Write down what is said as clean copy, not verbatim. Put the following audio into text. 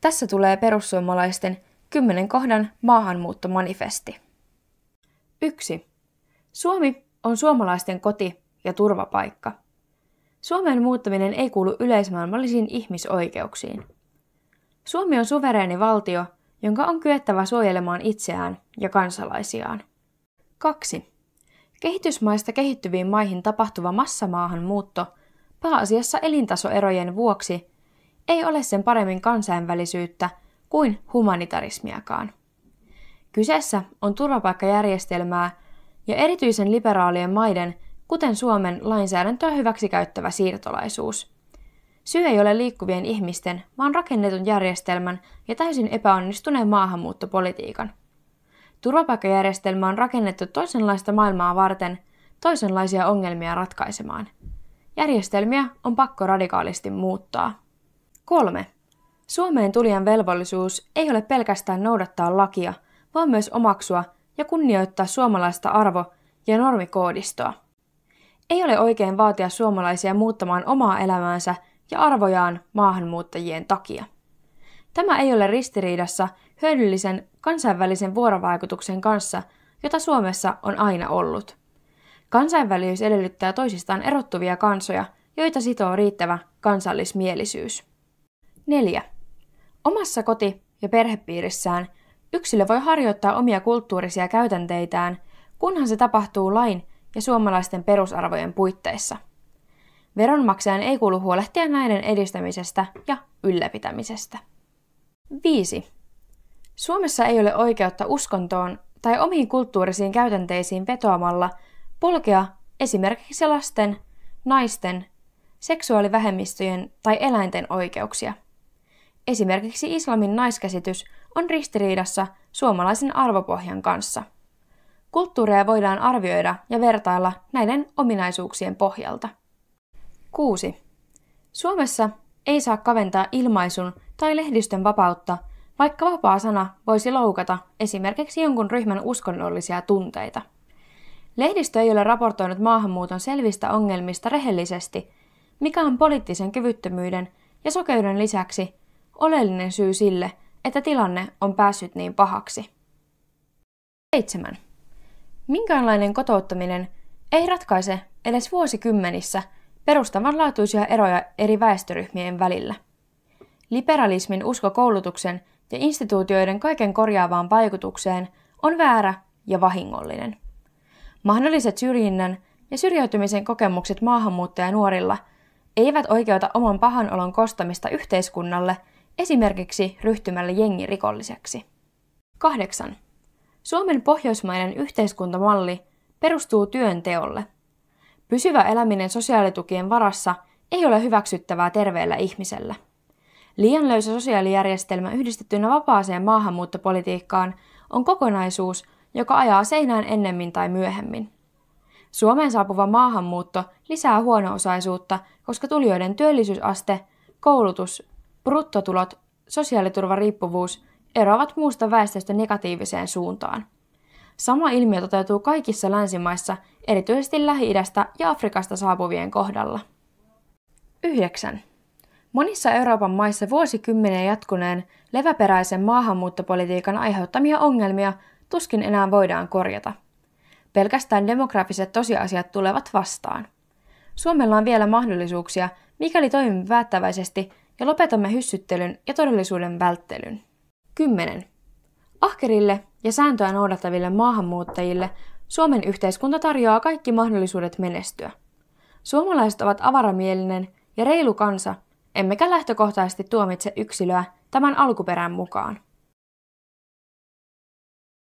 Tässä tulee perussuomalaisten 10 kohdan maahanmuuttomanifesti. 1. Suomi on suomalaisten koti ja turvapaikka. Suomeen muuttaminen ei kuulu yleismaailmallisiin ihmisoikeuksiin. Suomi on suvereeni valtio, jonka on kyettävä suojelemaan itseään ja kansalaisiaan. 2. Kehitysmaista kehittyviin maihin tapahtuva massamaahanmuutto, pääasiassa elintasoerojen vuoksi, ei ole sen paremmin kansainvälisyyttä kuin humanitarismiakaan. Kyseessä on turvapaikkajärjestelmää ja erityisen liberaalien maiden, kuten Suomen, lainsäädäntöä hyväksikäyttävä siirtolaisuus. Syy ei ole liikkuvien ihmisten, vaan rakennetun järjestelmän ja täysin epäonnistuneen maahanmuuttopolitiikan. Turvapaikkajärjestelmä on rakennettu toisenlaista maailmaa varten, toisenlaisia ongelmia ratkaisemaan. Järjestelmiä on pakko radikaalisti muuttaa. 3. Suomeen tulijan velvollisuus ei ole pelkästään noudattaa lakia, vaan myös omaksua ja kunnioittaa suomalaista arvo- ja normikoodistoa. Ei ole oikein vaatia suomalaisia muuttamaan omaa elämäänsä ja arvojaan maahanmuuttajien takia. Tämä ei ole ristiriidassa hyödyllisen kansainvälisen vuorovaikutuksen kanssa, jota Suomessa on aina ollut. Kansainvälisyys edellyttää toisistaan erottuvia kansoja, joita sitoo riittävä kansallismielisyys. 4. Omassa koti- ja perhepiirissään yksilö voi harjoittaa omia kulttuurisia käytänteitään, kunhan se tapahtuu lain ja suomalaisten perusarvojen puitteissa. Veronmaksajan ei kuulu huolehtia näiden edistämisestä ja ylläpitämisestä. 5. Suomessa ei ole oikeutta uskontoon tai omiin kulttuurisiin käytänteisiin vetoamalla polkea esimerkiksi lasten, naisten, seksuaalivähemmistöjen tai eläinten oikeuksia. Esimerkiksi islamin naiskäsitys on ristiriidassa suomalaisen arvopohjan kanssa. Kulttuureja voidaan arvioida ja vertailla näiden ominaisuuksien pohjalta. 6. Suomessa ei saa kaventaa ilmaisun tai lehdistön vapautta, vaikka vapaa sana voisi loukata esimerkiksi jonkun ryhmän uskonnollisia tunteita. Lehdistö ei ole raportoinut maahanmuuton selvistä ongelmista rehellisesti, mikä on poliittisen kyvyttömyyden ja sokeuden lisäksi oleellinen syy sille, että tilanne on päässyt niin pahaksi. 7. Minkäänlainen kotouttaminen ei ratkaise edes vuosikymmenissä perustavanlaatuisia eroja eri väestöryhmien välillä. Liberalismin usko koulutuksen ja instituutioiden kaiken korjaavaan vaikutukseen on väärä ja vahingollinen. Mahdolliset syrjinnän ja syrjäytymisen kokemukset maahanmuuttajanuorilla eivät oikeuta oman pahan olon kostamista yhteiskunnalle esimerkiksi ryhtymällä jengirikolliseksi. 8. Suomen pohjoismainen yhteiskuntamalli perustuu työnteolle. Pysyvä eläminen sosiaalitukien varassa ei ole hyväksyttävää terveellä ihmisellä. Liian löysä sosiaalijärjestelmä yhdistettynä vapaaseen maahanmuuttopolitiikkaan on kokonaisuus, joka ajaa seinään ennemmin tai myöhemmin. Suomeen saapuva maahanmuutto lisää huono-osaisuutta, koska tulijoiden työllisyysaste, koulutus, bruttotulot, sosiaaliturvariippuvuus eroavat muusta väestöstä negatiiviseen suuntaan. Sama ilmiö toteutuu kaikissa länsimaissa, erityisesti Lähi-idästä ja Afrikasta saapuvien kohdalla. 9. Monissa Euroopan maissa vuosikymmeniä jatkuneen leväperäisen maahanmuuttopolitiikan aiheuttamia ongelmia tuskin enää voidaan korjata. Pelkästään demografiset tosiasiat tulevat vastaan. Suomella on vielä mahdollisuuksia, mikäli toimimme päättäväisesti ja lopetamme hyssyttelyn ja todellisuuden välttelyn. 10. Ahkerille ja sääntöä noudattaville maahanmuuttajille Suomen yhteiskunta tarjoaa kaikki mahdollisuudet menestyä. Suomalaiset ovat avaramielinen ja reilu kansa, emmekä lähtökohtaisesti tuomitse yksilöä tämän alkuperän mukaan.